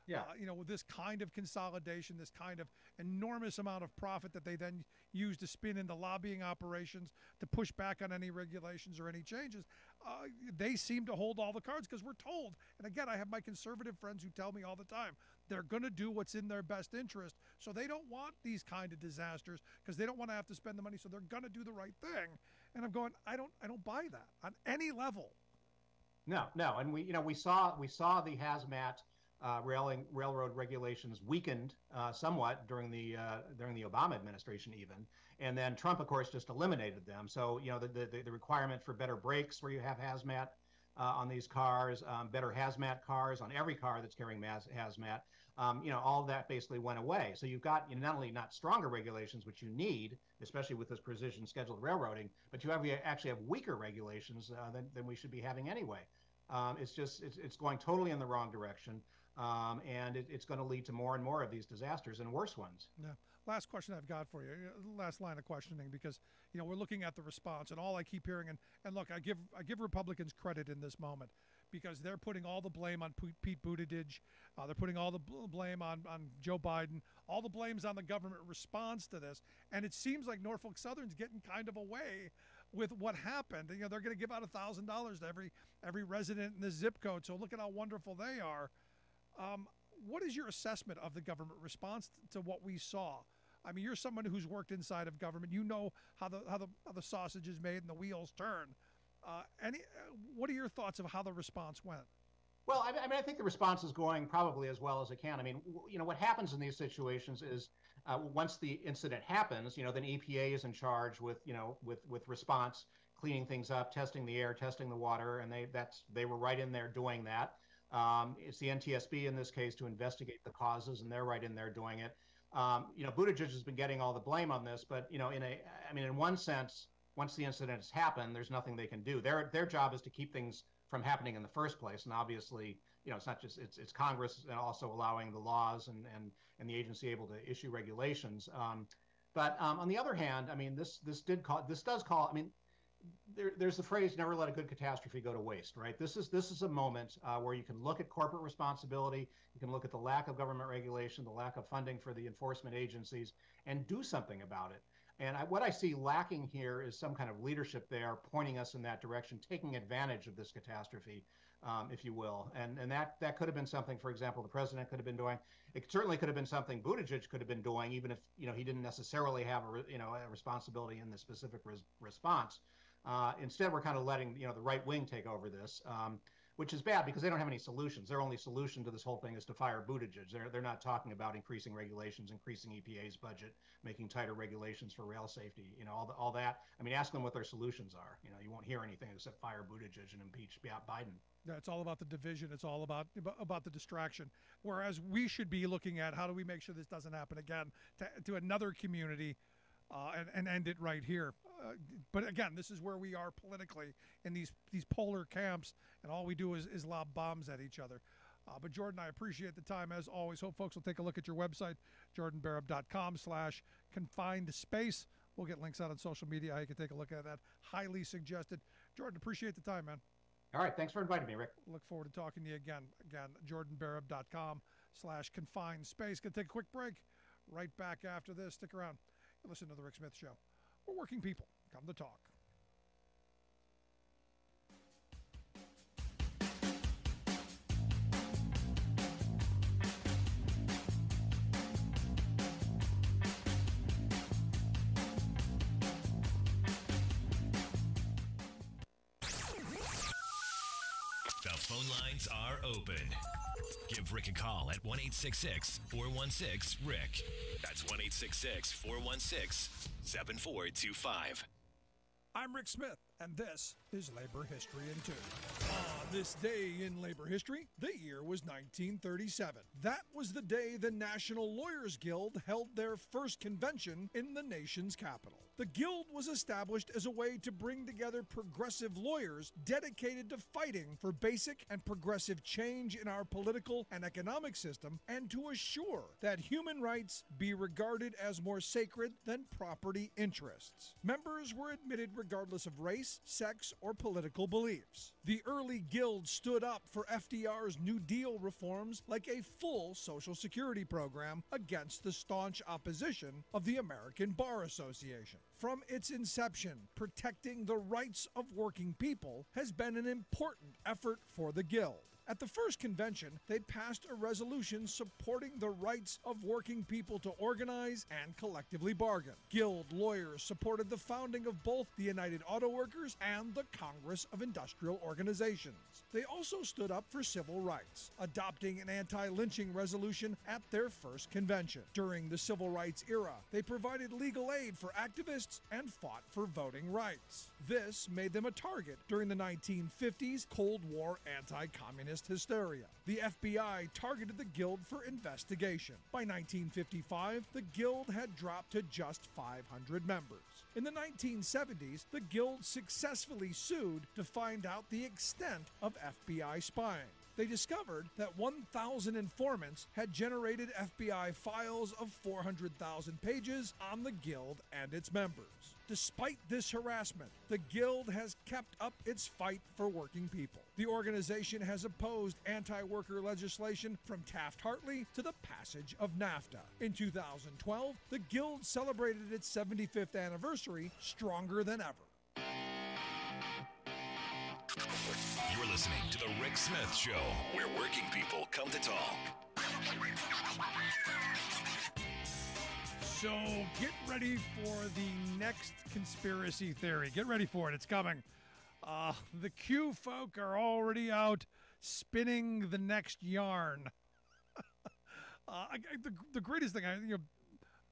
Yeah.
With this kind of consolidation, this kind of enormous amount of profit that they then use to spin into lobbying operations to push back on any regulations or any changes, they seem to hold all the cards because we're told. And again, I have my conservative friends who tell me all the time they're going to do what's in their best interest. So they don't want these kind of disasters because they don't want to have to spend the money. So they're going to do the right thing. And I'm going, I don't buy that on any level.
No, and we saw the hazmat railroad regulations weakened somewhat during the Obama administration even, and then Trump, of course, just eliminated them. So the requirement for better brakes where you have hazmat on these cars, better hazmat cars on every car that's carrying hazmat, all of that basically went away. So you've got not only not stronger regulations, which you need, especially with this precision scheduled railroading, but you actually have weaker regulations than we should be having anyway. It's going totally in the wrong direction. And it's going to lead to more and more of these disasters and worse ones.
Yeah. Last question I've got for you, last line of questioning, because we're looking at the response, and all I keep hearing, and look, I give Republicans credit in this moment because they're putting all the blame on Pete Buttigieg, they're putting all the blame on Joe Biden, all the blame's on the government response to this, and it seems like Norfolk Southern's getting kind of away with what happened. They're going to give out $1,000 to every resident in the zip code. So look at how wonderful they are. What is your assessment of the government response to what we saw? I mean, you're someone who's worked inside of government. You know how the sausage is made and the wheels turn. What are your thoughts of how the response went?
Well, I think the response is going probably as well as it can. I mean, what happens in these situations is once the incident happens, then EPA is in charge with response, cleaning things up, testing the air, testing the water, and they were right in there doing that. It's the NTSB in this case to investigate the causes, and they're right in there doing it. Buttigieg has been getting all the blame on this, but in one sense, once the incident has happened, there's nothing they can do. Their job is to keep things from happening in the first place, and obviously, it's not just it's Congress and also allowing the laws and the agency able to issue regulations. But on the other hand, I mean, this does call. I mean, there's the phrase "never let a good catastrophe go to waste," right? This is a moment where you can look at corporate responsibility, you can look at the lack of government regulation, the lack of funding for the enforcement agencies, and do something about it. And what I see lacking here is some kind of leadership there, pointing us in that direction, taking advantage of this catastrophe. if you will. And that could have been something, for example, the president could have been doing. It certainly could have been something Buttigieg could have been doing, even if he didn't necessarily have a responsibility in the specific response. Instead, we're kind of letting the right wing take over this. Which is bad because they don't have any solutions. Their only solution to this whole thing is to fire Buttigieg. They're not talking about increasing regulations, increasing EPA's budget, making tighter regulations for rail safety, all that. I mean, ask them what their solutions are. You won't hear anything except fire Buttigieg and impeach Biden.
Yeah, it's all about the division. It's all about the distraction. Whereas we should be looking at how do we make sure this doesn't happen again to another community. And end it right here. But again, this is where we are politically in these polar camps, and all we do is lob bombs at each other. But Jordan, I appreciate the time as always. Hope folks will take a look at your website, jordanbarup.com/confined space. We'll get links out on social media. You can take a look at that. Highly suggested. Jordan, appreciate the time, man.
All right. Thanks for inviting me, Rick.
Look forward to talking to you again. Again, jordanbarup.com/confined space. Gonna take a quick break. Right back after this. Stick around. Listen to The Rick Smith Show. We're working people. Come to talk.
The phone lines are open. Give Rick a call at 1-866-416-RICK. That's 1-866-416-7425.
I'm Rick Smith, and this is Labor History in 2. On this day in labor history, the year was 1937. That was the day the National Lawyers Guild held their first convention in the nation's capital. The Guild was established as a way to bring together progressive lawyers dedicated to fighting for basic and progressive change in our political and economic system, and to assure that human rights be regarded as more sacred than property interests. Members were admitted regardless of race, sex, or political beliefs. The early Guild stood up for FDR's New Deal reforms like a full Social Security program against the staunch opposition of the American Bar Association. From its inception, protecting the rights of working people has been an important effort for the Guild. At the first convention, they passed a resolution supporting the rights of working people to organize and collectively bargain. Guild lawyers supported the founding of both the United Auto Workers and the Congress of Industrial Organizations. They also stood up for civil rights, adopting an anti-lynching resolution at their first convention. During the civil rights era, they provided legal aid for activists and fought for voting rights. This made them a target during the 1950s Cold War anti-communist hysteria. The FBI targeted the Guild for investigation. By 1955, the Guild had dropped to just 500 members. In the 1970s, the Guild successfully sued to find out the extent of FBI spying. They discovered that 1,000 informants had generated FBI files of 400,000 pages on the Guild and its members. Despite this harassment, the Guild has kept up its fight for working people. The organization has opposed anti-worker legislation from Taft-Hartley to the passage of NAFTA. In 2012, the Guild celebrated its 75th anniversary stronger than ever.
You're listening to The Rick Smith Show, where working people come to talk.
So get ready for the next conspiracy theory. Get ready for it. It's coming. The Q folk are already out spinning the next yarn. The greatest thing,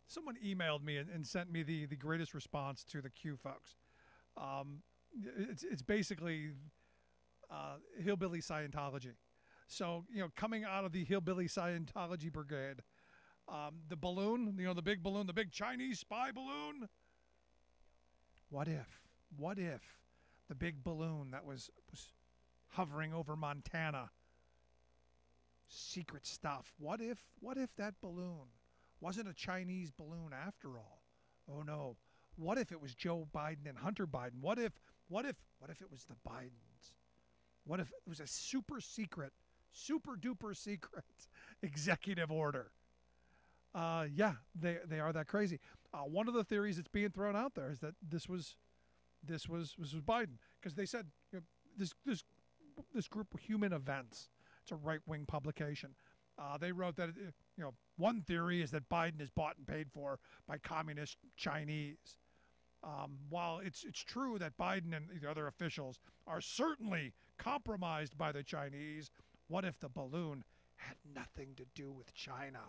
someone emailed me and sent me the greatest response to the Q folks. It's basically hillbilly Scientology. So, coming out of the hillbilly Scientology brigade, the balloon, the big balloon, the big Chinese spy balloon. What if the big balloon that was hovering over Montana, secret stuff? What if that balloon wasn't a Chinese balloon after all? Oh no. What if it was Joe Biden and Hunter Biden? What if it was the Bidens? What if it was a super duper secret executive order? Yeah, they are that crazy. One of the theories that's being thrown out there is that this was Biden, because they said this this group, Human Events. It's a right-wing publication. They wrote that one theory is that Biden is bought and paid for by communist Chinese. While it's true that Biden and the other officials are certainly compromised by the Chinese, what if the balloon had nothing to do with China?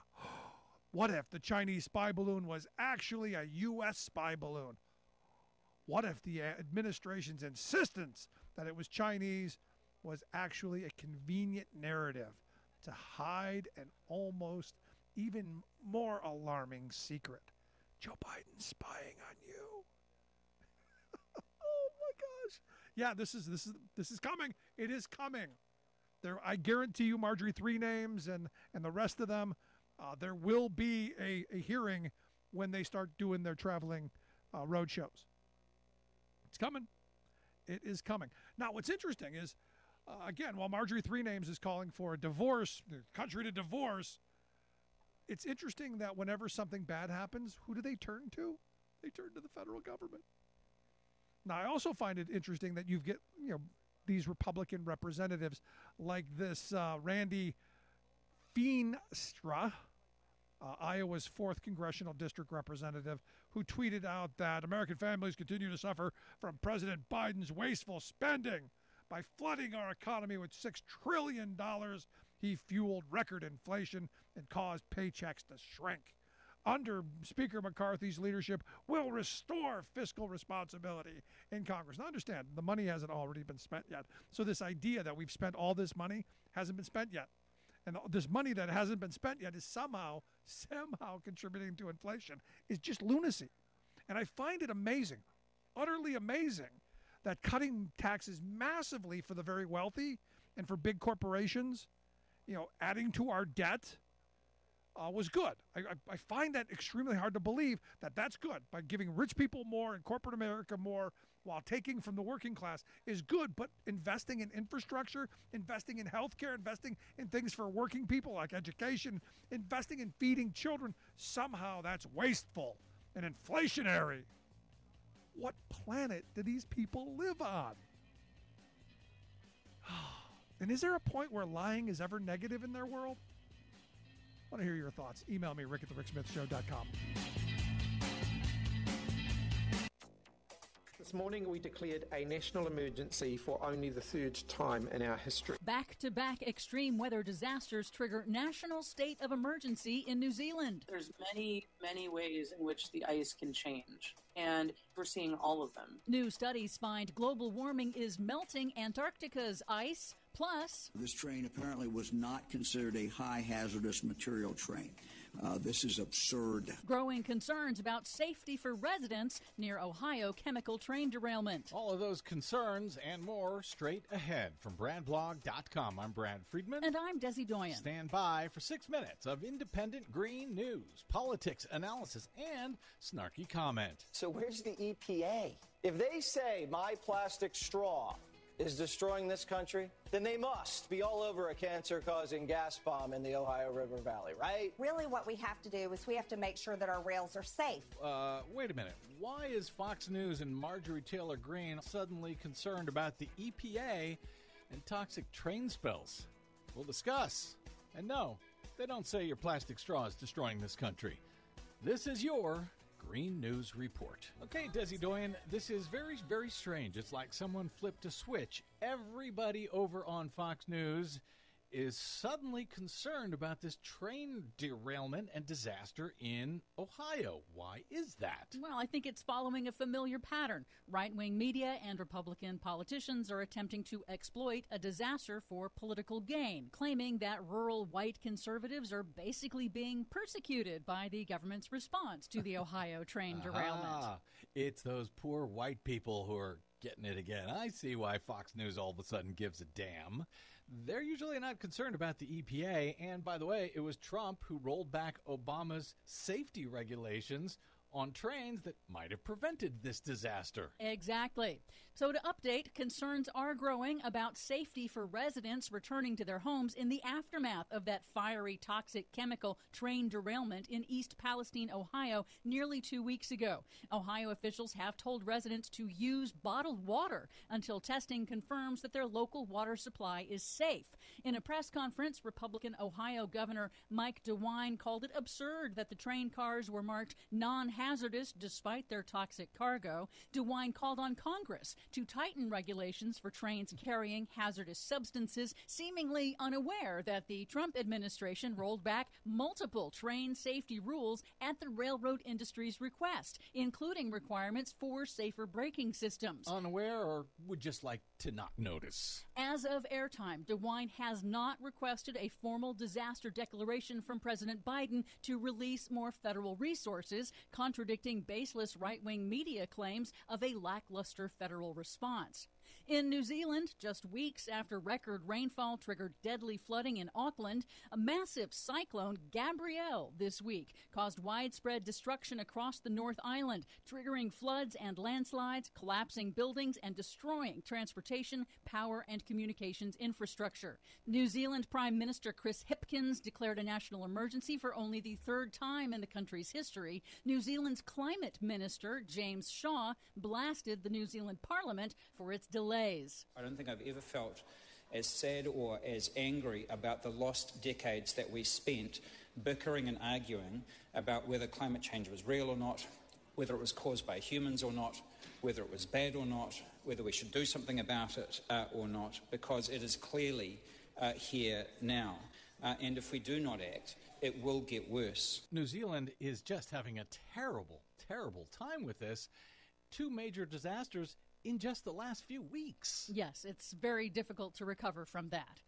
What if the Chinese spy balloon was actually a U.S. spy balloon? What if the administration's insistence that it was Chinese was actually a convenient narrative to hide an almost even more alarming secret? Joe Biden's spying on you. Oh my gosh. Yeah, this is coming. It is coming. I guarantee you, Marjorie Three Names and the rest of them, there will be a hearing when they start doing their traveling road shows. It's coming. It is coming. Now, what's interesting is, again, while Marjorie Three Names is calling for a divorce, the country to divorce, it's interesting that whenever something bad happens, who do they turn to? They turn to the federal government. Now, I also find it interesting that you get, these Republican representatives like this Randy Feenstra, Iowa's 4th congressional district representative, who tweeted out that American families continue to suffer from President Biden's wasteful spending. By flooding our economy with $6 trillion, he fueled record inflation and caused paychecks to shrink. Under Speaker McCarthy's leadership, we'll restore fiscal responsibility in Congress. Now, understand, the money hasn't already been spent yet. So this idea that we've spent all this money hasn't been spent yet. And this money that hasn't been spent yet is somehow contributing to inflation is just lunacy. And I find it amazing, utterly amazing, that cutting taxes massively for the very wealthy and for big corporations, adding to our debt, was good. I find that extremely hard to believe that that's good. By giving rich people more and corporate America more while taking from the working class is good, but investing in infrastructure, investing in healthcare, investing in things for working people like education, investing in feeding children, somehow that's wasteful and inflationary. What planet do these people live on? And is there a point where lying is ever negative in their world? I want to hear your thoughts. Email me, rick@thericksmithshow.com.
This morning we declared a national emergency for only the 3rd time in our history.
Back-to-back extreme weather disasters trigger national state of emergency in New Zealand.
There's many, many ways in which the ice can change, and we're seeing all of them.
New studies find global warming is melting Antarctica's ice. Plus,
this train apparently was not considered a high hazardous material train. This is absurd.
Growing concerns about safety for residents near Ohio chemical train derailment.
All of those concerns and more straight ahead from BradBlog.com. I'm Brad Friedman.
And I'm Desi Doyen.
Stand by for 6 minutes of independent green news, politics, analysis, and snarky comment.
So where's the EPA? If they say my plastic straw is destroying this country, then they must be all over a cancer-causing gas bomb in the Ohio River Valley, right?
Really what we have to do is we have to make sure that our rails are safe.
Wait a minute. Why is Fox News and Marjorie Taylor Greene suddenly concerned about the EPA and toxic train spills? We'll discuss. And no, they don't say your plastic straw is destroying this country. This is your Green News Report. Okay, Desi Doyen, this is very, very strange. It's like someone flipped a switch. Everybody over on Fox News is suddenly concerned about this train derailment and disaster in Ohio. Why is that?
Well, I think it's following a familiar pattern. Right-wing media and Republican politicians are attempting to exploit a disaster for political gain, claiming that rural white conservatives are basically being persecuted by the government's response to the Ohio train derailment.
It's those poor white people who are getting it again. I see why Fox News all of a sudden gives a damn. They're usually not concerned about the EPA. And by the way, it was Trump who rolled back Obama's safety regulations on trains that might have prevented this disaster.
Exactly. So to update, concerns are growing about safety for residents returning to their homes in the aftermath of that fiery, toxic chemical train derailment in East Palestine, Ohio, nearly 2 weeks ago. Ohio officials have told residents to use bottled water until testing confirms that their local water supply is safe. In a press conference, Republican Ohio Governor Mike DeWine called it absurd that the train cars were marked non-hazardous despite their toxic cargo. DeWine called on Congress to tighten regulations for trains carrying hazardous substances, seemingly unaware that the Trump administration rolled back multiple train safety rules at the railroad industry's request, including requirements for safer braking systems.
Unaware or would just like to not notice?
As of airtime, DeWine has not requested a formal disaster declaration from President Biden to release more federal resources, contradicting baseless right-wing media claims of a lackluster federal response. In New Zealand, just weeks after record rainfall triggered deadly flooding in Auckland, a massive cyclone, Gabrielle, this week caused widespread destruction across the North Island, triggering floods and landslides, collapsing buildings, and destroying transportation, power, and communications infrastructure. New Zealand Prime Minister Chris Hipkins declared a national emergency for only the third time in the country's history. New Zealand's Climate Minister, James Shaw, blasted the New Zealand Parliament for its delays.
I don't think I've ever felt as sad or as angry about the lost decades that we spent bickering and arguing about whether climate change was real or not, whether it was caused by humans or not, whether it was bad or not, whether we should do something about it or not, because it is clearly here now. And if we do not act, it will get worse.
New Zealand is just having a terrible, terrible time with this. 2 major disasters in just the last few weeks.
Yes, it's very difficult to recover from that.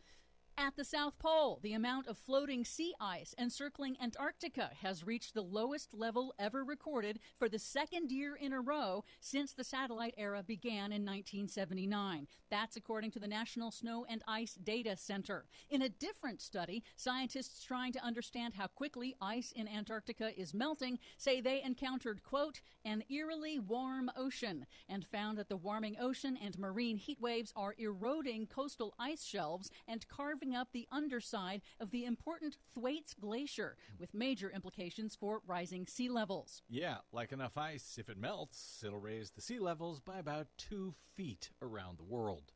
At the South Pole, the amount of floating sea ice encircling Antarctica has reached the lowest level ever recorded for the second year in a row since the satellite era began in 1979. That's according to the National Snow and Ice Data Center. In a different study, scientists trying to understand how quickly ice in Antarctica is melting say they encountered, quote, an eerily warm ocean, and found that the warming ocean and marine heat waves are eroding coastal ice shelves and carving up the underside of the important Thwaites Glacier, with major implications for rising sea levels.
Yeah, like enough ice, if it melts, it'll raise the sea levels by about 2 feet around the world.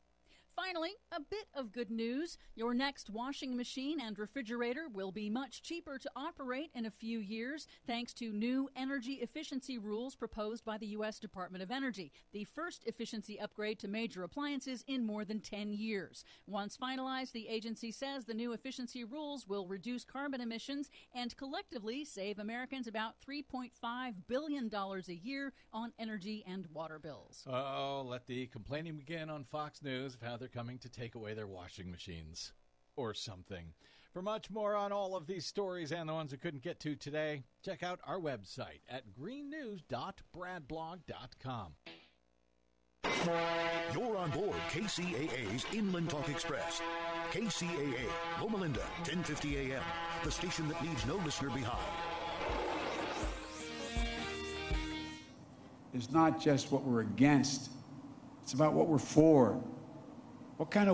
Finally, a bit of good news. Your next washing machine and refrigerator will be much cheaper to operate in a few years thanks to new energy efficiency rules proposed by the U.S. Department of Energy, the first efficiency upgrade to major appliances in more than 10 years. Once finalized, the agency says the new efficiency rules will reduce carbon emissions and collectively save Americans about $3.5 billion a year on energy and water bills.
Oh, let the complaining begin on Fox News of how they're coming to take away their washing machines or something. For much more on all of these stories and the ones we couldn't get to today, check out our website at greennews.bradblog.com.
You're on board KCAA's Inland Talk Express. KCAA, Loma Linda, 1050 AM, the station that leaves no listener behind.
It's not just what we're against. It's about what we're for. What kind of